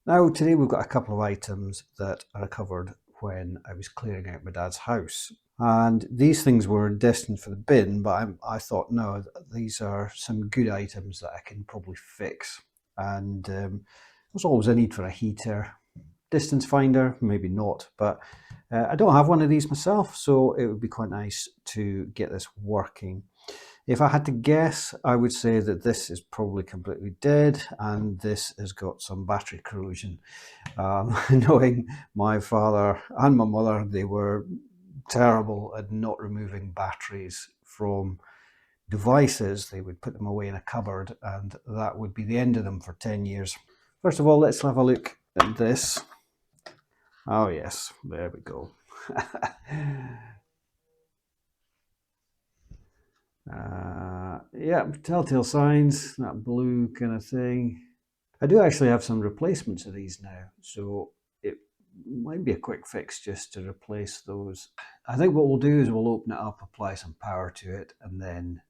Now today we've got a couple of items that I recovered when I was clearing out my dad's house. And these things were destined for the bin, but I thought, no, these are some good items that I can probably fix. And there's always a need for a heater. Distance finder, maybe not, but I don't have one of these myself, so it would be quite nice to get this working. If I had to guess, I would say that this is probably completely dead and this has got some battery corrosion. Knowing my father and my mother, they were terrible at not removing batteries from devices. They would put them away in a cupboard and that would be the end of them for 10 years. First of all, let's have a look at this. Oh yes, there we go. Yeah, telltale signs, that blue kind of thing. I do actually have some replacements of these now, so it might be a quick fix just to replace those. I think what we'll do is we'll open it up, apply some power to it, and then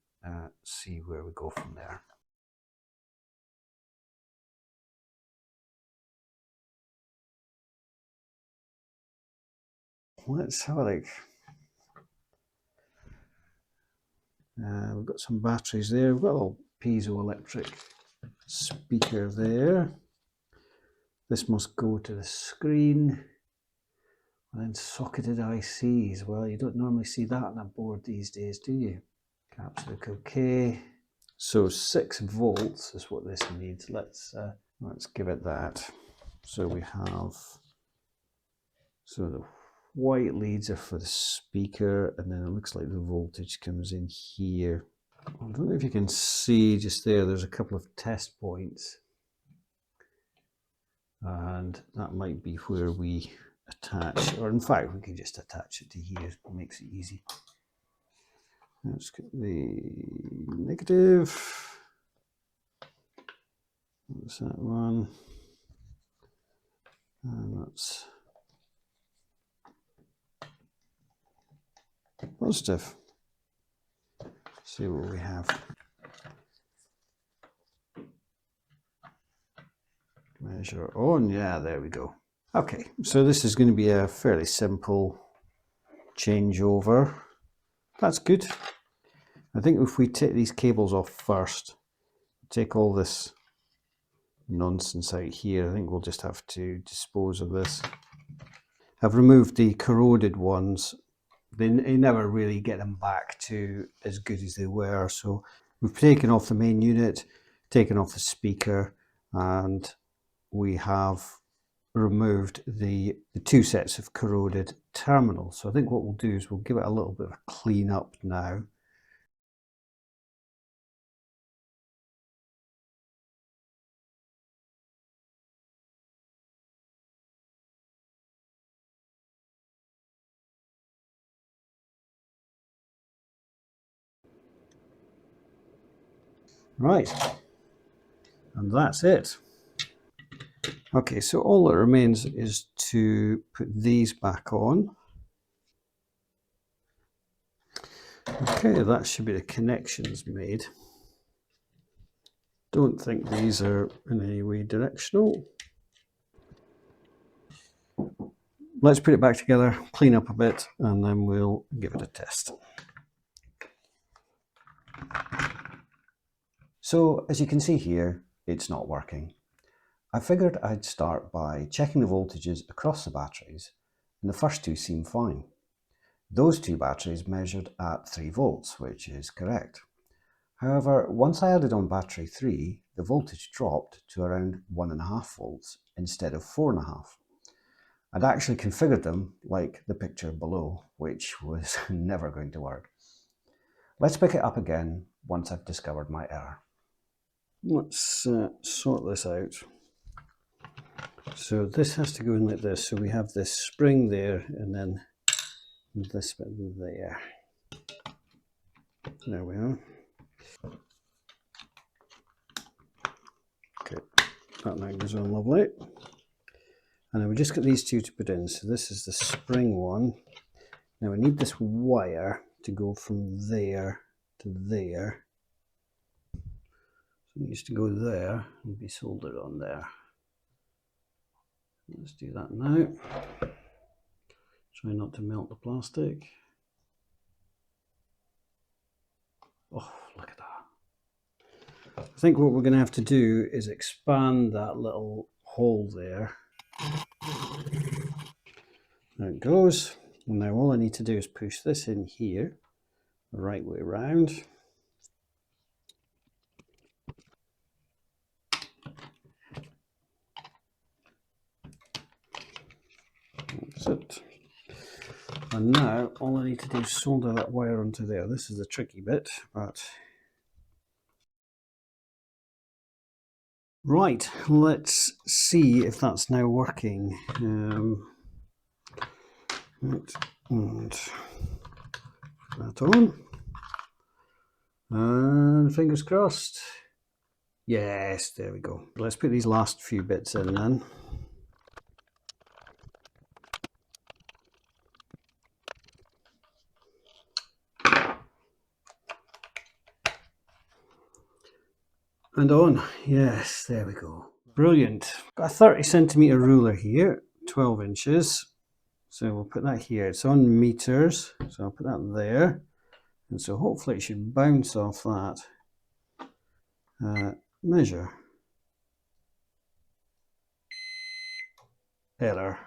see where we go from there. Let's have a look. We've got some batteries there. We've got a little piezoelectric speaker there. This must go to the screen. And then socketed ICs. Well, you don't normally see that on a board these days, do you? Caps look okay. So 6 volts is what this needs. Let's give it that. So we have, so the white leads are for the speaker, and then it looks like the voltage comes in here. I don't know if you can see just there, there's a couple of test points. And that might be where we attach, or in fact we can just attach it to here. It makes it easy. Let's get the negative. What's that one? And that's positive. See what we have. Measure on, yeah, there we go. Okay, so this is going to be a fairly simple changeover. That's good. I think if we take these cables off first, take all this nonsense out here, I think we'll just have to dispose of this. I've removed the corroded ones. You never really get them back to as good as they were. So we've taken off the main unit, taken off the speaker, and we have removed the 2 sets of corroded terminals. So I think what we'll do is we'll give it a little bit of a clean up now. Right, and that's it. Okay, so all that remains is to put these back on. Okay, that should be the connections made. Don't think these are in any way directional. Let's put it back together, clean up a bit, and then we'll give it a test. So as you can see here, it's not working. I figured I'd start by checking the voltages across the batteries, and the first 2 seem fine. Those 2 batteries measured at 3 volts, which is correct. However, once I added on battery 3, the voltage dropped to around 1.5 volts instead of 4.5. I'd actually configured them like the picture below, which was never going to work. Let's pick it up again once I've discovered my error. Let's sort this out. So this has to go in like this. So we have this spring there and then this bit there. There we are. Okay, that now goes on lovely. And then we just got these 2 to put in. So this is the spring one. Now we need this wire to go from there to there. So it needs to go there and be soldered on there. let's do that now. Try not to melt the plastic. Oh, look at that. I think what we're going to have to do is expand that little hole there. There it goes. And now all I need to do is push this in here, the right way around. That's it. And now all I need to do is solder that wire onto there. This is the tricky bit, but... Right, let's see if that's now working. Right, and that on. And fingers crossed. Yes, there we go. Let's put these last few bits in then. And on. Yes, there we go. Brilliant. Got a 30cm ruler here, 12 inches. So we'll put that here. It's on meters, so I'll put that there. And so hopefully it should bounce off that measure. Error.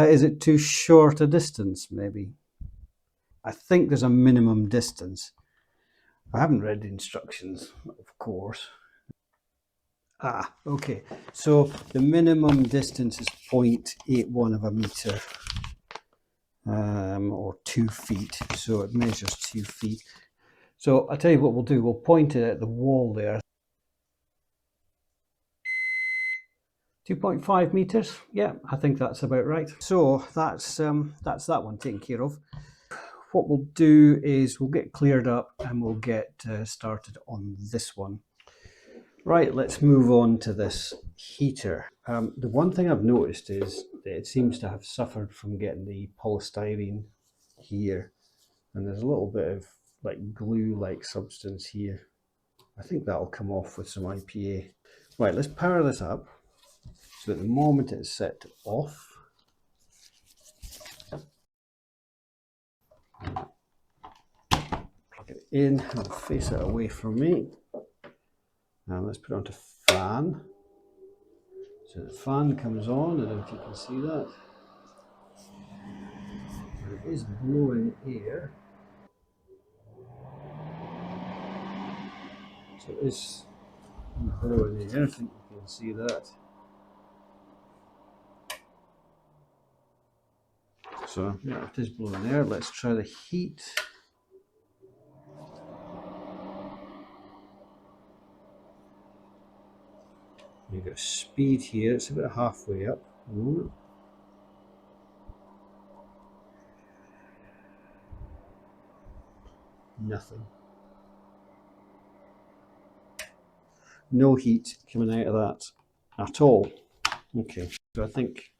Is it too short a distance, maybe? I think there's a minimum distance. I haven't read the instructions, of course. Ah, okay. So the minimum distance is 0.81 of a meter, or 2 feet. So it measures 2 feet. So I'll tell you what we'll do. We'll point it at the wall there. 2.5 meters. Yeah, I think that's about right. So that's that one taken care of. What we'll do is we'll get cleared up and we'll get started on this one. Right, let's move on to this heater. The one thing I've noticed is that it seems to have suffered from getting the polystyrene here, and there's a little bit of like glue-like substance here. I think that'll come off with some IPA. Right, let's power this up. So at the moment it's set to off. Plug it in and face it away from me. Now let's put it onto fan. So the fan comes on, I don't know if you can see that. And it is blowing air. So it is blowing air, I think you can see that. So yeah, it is blowing air. Let's try the heat. You've got speed here, it's about halfway up. Nothing. No heat coming out of that at all. Okay, so I think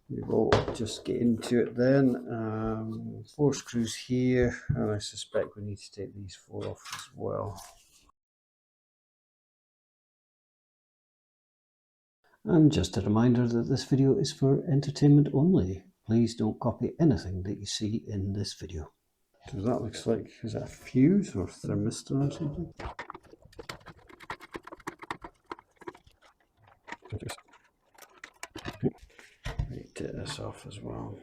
we will just get into it then. 4 screws here, and I suspect we need to take these 4 off as well. And just a reminder that this video is for entertainment only. Please don't copy anything that you see in this video. So that looks like, is that a fuse or thermistor or something? Right, take this off as well.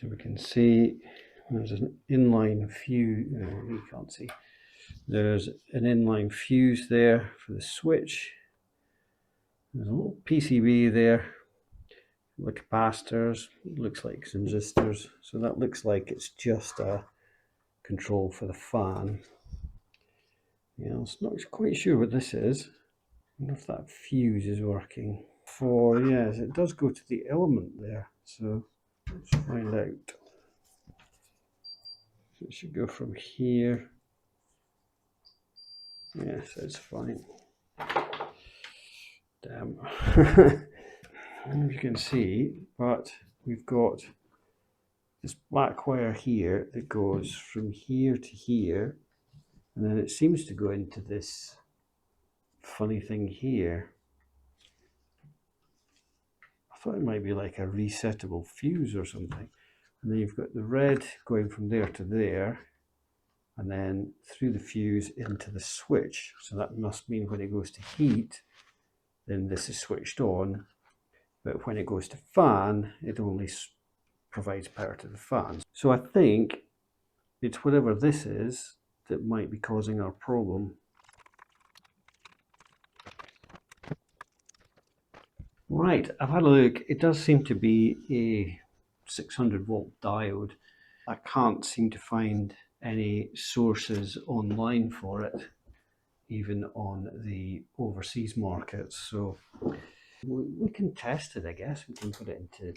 So we can see there's an inline fuse, you can't see. There's an inline fuse there for the switch. There's a little PCB there, the capacitors, looks like some resistors. So that looks like it's just a control for the fan. Yeah, I'm not quite sure what this is. I wonder if that fuse is working. Yes, it does go to the element there. So let's find out. So it should go from here. Yes, it's fine. Damn. I don't know if you can see, but we've got this black wire here that goes from here to here, and then it seems to go into this funny thing here. I thought it might be like a resettable fuse or something. And then you've got the red going from there to there, and then through the fuse into the switch. So that must mean when it goes to heat, then this is switched on. But when it goes to fan, it only provides power to the fans. So I think it's whatever this is that might be causing our problem. Right, I've had a look. It does seem to be a 600 volt diode. I can't seem to find any sources online for it, even on the overseas markets. So we can test it, I guess. We can put it into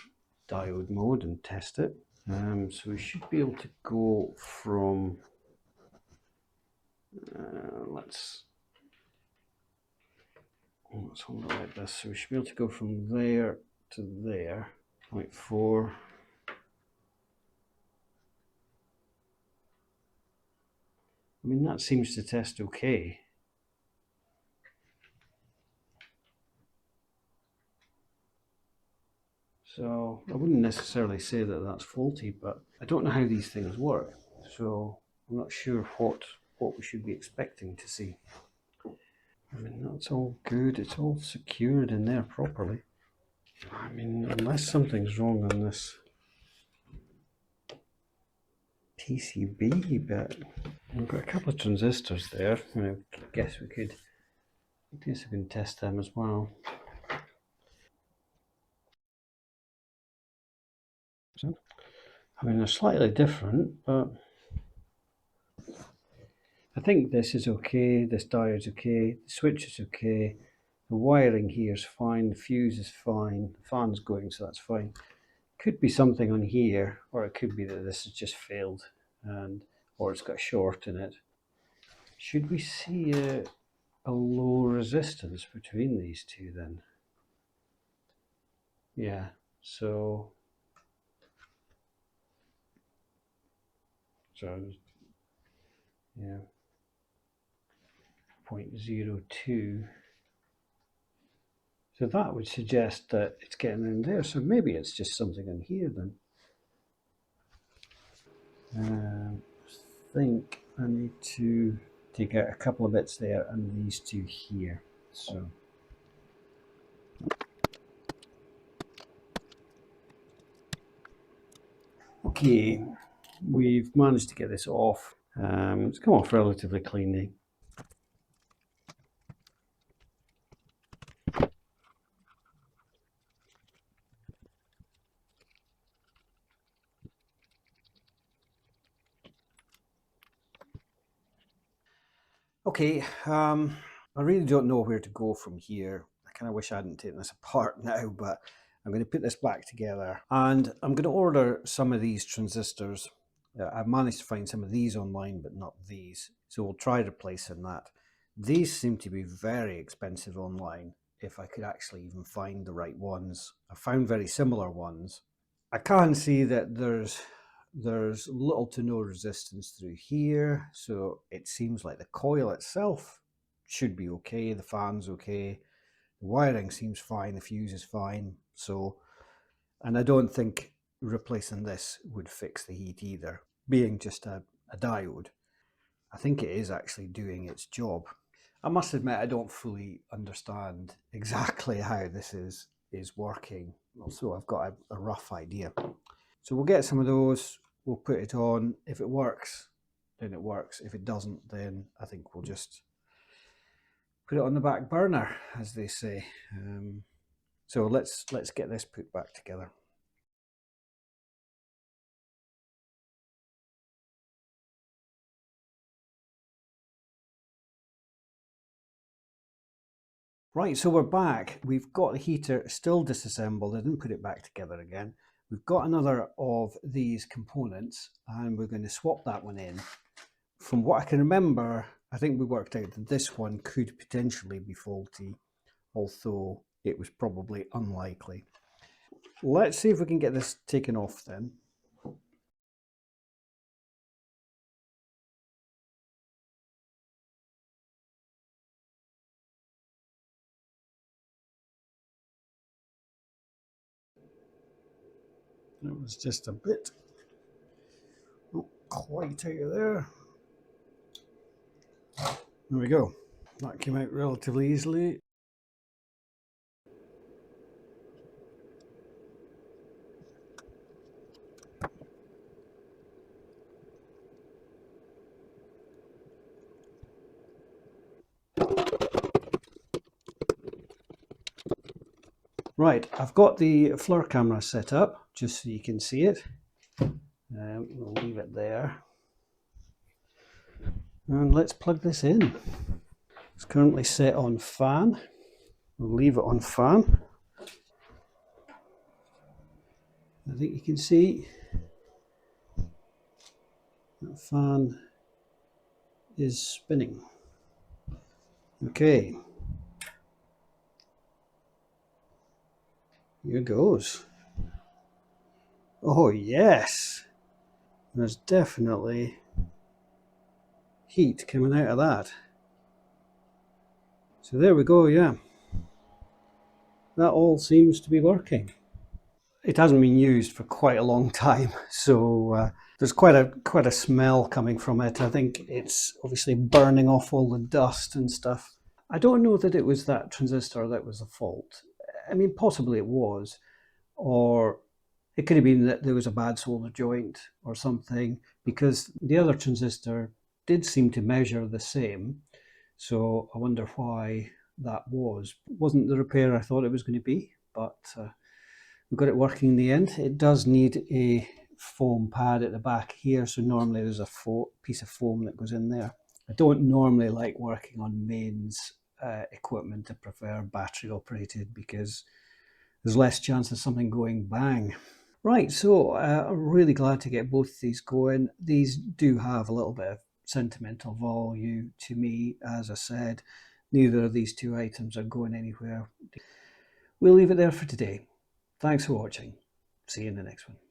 diode mode and test it. So we should be able to go from, let's hold it like this. So we should be able to go from there to there, 0.4. I mean, that seems to test okay. So I wouldn't necessarily say that that's faulty, but I don't know how these things work. So I'm not sure what we should be expecting to see. I mean, that's all good. It's all secured in there properly. I mean, unless something's wrong on this PCB bit. We've got a couple of transistors there. I guess we can test them as well. I mean, they're slightly different, but I think this is okay. This diode's okay. The switch is okay. The wiring here is fine. The fuse is fine. The fan's going, so that's fine. Could be something on here, or it could be that this has just failed, or it's got a short in it. Should we see a low resistance between these two then? Yeah, so yeah, 0.02. So that would suggest that it's getting in there. So maybe it's just something in here then. I think I need to take out a couple of bits there and these two here. So okay, we've managed to get this off. It's come off relatively cleanly. Okay, I really don't know where to go from here. I kind of wish I hadn't taken this apart now, but I'm going to put this back together and I'm going to order some of these transistors. I've managed to find some of these online, but not these. So we'll try replacing that. These seem to be very expensive online, if I could actually even find the right ones. I found very similar ones. I can see that there's little to no resistance through here, so it seems like the coil itself should be okay, the fan's okay, the wiring seems fine, the fuse is fine. So, and I don't think replacing this would fix the heat either, being just a diode. I think it is actually doing its job. I must admit I don't fully understand exactly how this is working, so I've got a rough idea. So we'll get some of those, we'll put it on. If it works, then it works. If it doesn't, then I think we'll just put it on the back burner, as they say. So let's get this put back together. Right, so we're back. We've got the heater still disassembled. I didn't put it back together again. We've got another of these components and we're going to swap that one in. From what I can remember, I think we worked out that this one could potentially be faulty, although it was probably unlikely. Let's see if we can get this taken off then. It was just a bit, not quite out of there. There we go. That came out relatively easily. Right, I've got the FLIR camera set up just so you can see it. We'll leave it there. And let's plug this in. It's currently set on fan. We'll leave it on fan. I think you can see that fan is spinning. Okay, here goes. Oh yes, there's definitely heat coming out of that. So there we go, yeah. That all seems to be working. It hasn't been used for quite a long time, so there's quite a smell coming from it. I think it's obviously burning off all the dust and stuff. I don't know that it was that transistor that was the fault. I mean, possibly it was, or it could have been that there was a bad solder joint or something, because the other transistor did seem to measure the same. So I wonder why that was. It wasn't the repair I thought it was going to be, but we got it working in the end. It does need a foam pad at the back here, so normally there's a piece of foam that goes in there. I don't normally like working on mains equipment. I prefer battery operated because there's less chance of something going bang. Right, so I'm really glad to get both of these going. These do have a little bit of sentimental value to me. As I said, neither of these two items are going anywhere. We'll leave it there for today. Thanks for watching. See you in the next one.